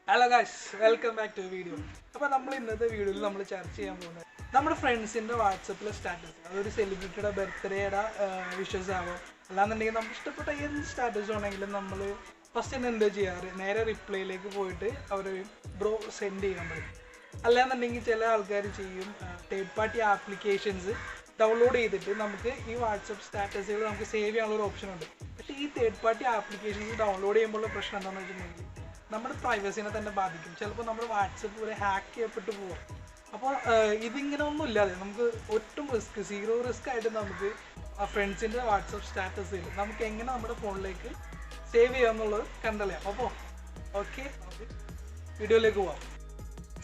Hello guys, welcome back to the video. അപ്പോൾ നമ്മൾ ഇന്നത്തെ വീഡിയോയിൽ നമ്മൾ ചർച്ച ചെയ്യാൻ പോകുന്നത് നമ്മുടെ ഫ്രണ്ട്സിന്റെ വാട്സാപ്പിലെ സ്റ്റാറ്റസ്. അതൊരു സെലിബ്രിറ്റിയുടെ ബർത്ത്ഡേയുടെ വിഷസ് ആവാം, അല്ലാന്നുണ്ടെങ്കിൽ നമുക്ക് ഇഷ്ടപ്പെട്ട ഏത് സ്റ്റാറ്റസ് ആണെങ്കിലും നമ്മൾ ഫസ്റ്റ് തന്നെ എന്താ ചെയ്യാറ്, നേരെ റിപ്ലൈയിലേക്ക് പോയിട്ട് അവർ ബ്രോ സെൻഡ് ചെയ്യാൻ പറ്റും. അല്ലാന്നുണ്ടെങ്കിൽ ചില ആൾക്കാർ ചെയ്യും, തേർഡ് പാർട്ടി ആപ്ലിക്കേഷൻസ് ഡൗൺലോഡ് ചെയ്തിട്ട് നമുക്ക് ഈ വാട്സപ്പ് സ്റ്റാറ്റസുകൾ നമുക്ക് സേവ് ചെയ്യാനുള്ള ഒരു ഓപ്ഷൻ ഉണ്ട്. പക്ഷേ ഈ തേർഡ് പാർട്ടി ആപ്ലിക്കേഷൻസ് ഡൗൺലോഡ് ചെയ്യുമ്പോഴുള്ള പ്രശ്നം എന്താണെന്ന് വെച്ചിട്ടുണ്ടെങ്കിൽ നമ്മുടെ പ്രൈവസിനെ തന്നെ ബാധിക്കും. ചിലപ്പോൾ നമ്മുടെ വാട്സപ്പ് വരെ ഹാക്ക് ചെയ്യപ്പെട്ട് പോകും. അപ്പോൾ ഇതിങ്ങനെ ഒന്നും ഇല്ലാതെ നമുക്ക് ഒട്ടും സീറോ റിസ്ക് ആയിട്ട് നമുക്ക് ആ ഫ്രണ്ട്സിൻ്റെ വാട്സപ്പ് സ്റ്റാറ്റസിൽ നമുക്ക് എങ്ങനെ നമ്മുടെ ഫോണിലേക്ക് സേവ് ചെയ്യാമെന്നുള്ളത് കണ്ടറിയാം. അപ്പോൾ ഓക്കെ, നമുക്ക് വീഡിയോയിലേക്ക് പോവാം.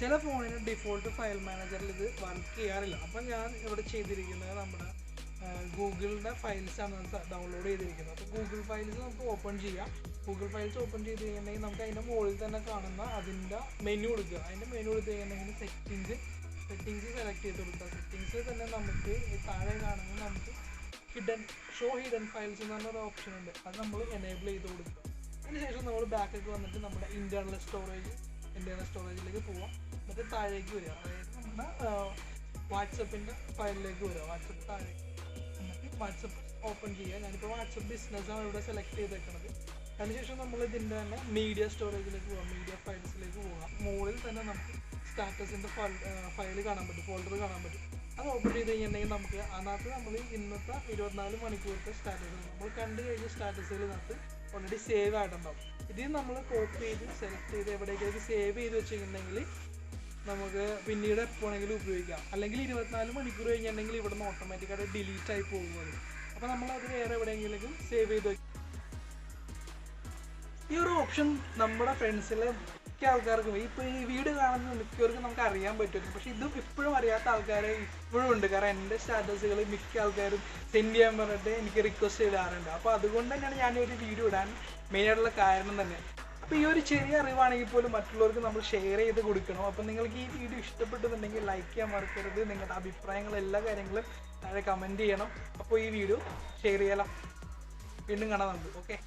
ചില ഫോണിന് ഡിഫോൾട്ട് ഫയൽ മാനേജറിൽ ഇത് വർക്ക് ചെയ്യാറില്ല. അപ്പം ഞാൻ ഇവിടെ ചെയ്തിരിക്കുന്നത് നമ്മുടെ ഗൂഗിളിൻ്റെ ഫയൽസാണ് ഡൗൺലോഡ് ചെയ്തിരിക്കുന്നത്. അപ്പോൾ ഗൂഗിൾ ഫയൽസ് നമുക്ക് ഓപ്പൺ ചെയ്യാം. ഗൂഗിൾ ഫയൽസ് ഓപ്പൺ ചെയ്ത് കഴിഞ്ഞിട്ടുണ്ടെങ്കിൽ നമുക്ക് അതിൻ്റെ മുകളിൽ തന്നെ കാണുന്ന അതിൻ്റെ മെനു എടുക്കുക. അതിൻ്റെ മെനു എടുത്ത് കഴിഞ്ഞിട്ടുണ്ടെങ്കിൽ സെറ്റിങ്സ് സെലക്ട് ചെയ്ത് കൊടുക്കുക. സെറ്റിങ്സ് തന്നെ നമുക്ക് താഴെ കാണുന്നത് നമുക്ക് ഹിഡൻ ഫയൽസ് എന്ന് പറഞ്ഞൊരു ഓപ്ഷൻ ഉണ്ട്. അത് നമ്മൾ എനേബിൾ ചെയ്ത് കൊടുക്കുക. അതിനുശേഷം നമ്മൾ ബാക്കൊക്കെ വന്നിട്ട് നമ്മുടെ ഇൻറ്റേർണൽ സ്റ്റോറേജിലേക്ക് പോവാം. എന്നിട്ട് താഴേക്ക് വരിക, അതായത് നമ്മുടെ വാട്സപ്പിൻ്റെ ഫയലിലേക്ക് വരിക. വാട്സപ്പ് താഴേക്ക് എന്നിട്ട് വാട്സപ്പ് ഓപ്പൺ ചെയ്യുക. ഞാനിപ്പോൾ വാട്സപ്പ് ബിസിനസ്സാണ് ഇവിടെ സെലക്ട് ചെയ്തേക്കുന്നത്. അതിനുശേഷം നമ്മൾ ഇതിൻ്റെ തന്നെ മീഡിയ സ്റ്റോറേജിലേക്ക് പോകാം, മീഡിയ ഫയൽസിലേക്ക് പോകാം. മുകളിൽ തന്നെ നമുക്ക് സ്റ്റാറ്റസിൻ്റെ ഫയൽ കാണാൻ പറ്റും, ഫോൾഡർ കാണാൻ പറ്റും. അത് ഓപ്പൺ ചെയ്ത് കഴിഞ്ഞിട്ടുണ്ടെങ്കിൽ നമുക്ക് അതിനകത്ത് നമ്മൾ ഇന്നത്തെ 24 മണിക്കൂറത്തെ സ്റ്റാറ്റസ് നമ്മൾ കണ്ടു കഴിഞ്ഞ സ്റ്റാറ്റസുകളിനകത്ത് ഓൾറെഡി സേവ് ആയിട്ടുണ്ടാവും. ഇതിൽ നമ്മൾ കോപ്പി ചെയ്ത് സെലക്ട് ചെയ്ത് എവിടേക്കൊക്കെ സേവ് ചെയ്ത് വെച്ചിട്ടുണ്ടെങ്കിൽ നമുക്ക് പിന്നീട് എപ്പോഴെങ്കിലും ഉപയോഗിക്കാം. അല്ലെങ്കിൽ 24 മണിക്കൂർ കഴിഞ്ഞിട്ടുണ്ടെങ്കിൽ ഇവിടെ നിന്ന് ഓട്ടോമാറ്റിക്കായിട്ട് ഡിലീറ്റ് ആയി പോകുന്നത്. അപ്പോൾ നമ്മളത് വേറെ എവിടെയെങ്കിലും സേവ് ചെയ്ത് വയ്ക്കും. ഈ ഒരു ഓപ്ഷൻ നമ്മുടെ ഫ്രണ്ട്സിലെ മിക്ക ആൾക്കാർക്കും ഇപ്പോൾ ഈ വീഡിയോ കാണുന്ന മിക്കവർക്കും നമുക്ക് അറിയാൻ പറ്റും. പക്ഷേ ഇതും ഇപ്പോഴും അറിയാത്ത ആൾക്കാരെ ഇപ്പോഴും ഉണ്ട്. കാരണം എൻ്റെ സ്റ്റാറ്റസുകൾ മിക്ക ആൾക്കാരും സെൻഡ് ചെയ്യാൻ പറഞ്ഞിട്ട് എനിക്ക് റിക്വസ്റ്റ് ചെയ്താറുണ്ട്. അപ്പോൾ അതുകൊണ്ട് തന്നെയാണ് ഞാനൊരു വീഡിയോ ഇടാൻ മെയിനായിട്ടുള്ള കാരണം തന്നെ. അപ്പോൾ ഈ ഒരു ചെറിയ അറിവാണെങ്കിൽ പോലും മറ്റുള്ളവർക്ക് നമ്മൾ ഷെയർ ചെയ്ത് കൊടുക്കണം. അപ്പോൾ നിങ്ങൾക്ക് ഈ വീഡിയോ ഇഷ്ടപ്പെട്ടെന്നുണ്ടെങ്കിൽ ലൈക്ക് ചെയ്യാൻ മറക്കരുത്. നിങ്ങളുടെ അഭിപ്രായങ്ങൾ എല്ലാ കാര്യങ്ങളും താഴെ കമൻറ്റ് ചെയ്യണം. അപ്പോൾ ഈ വീഡിയോ ഷെയർ ചെയ്യാലോ. വീണ്ടും കാണാം നമുക്ക്. ഓക്കെ.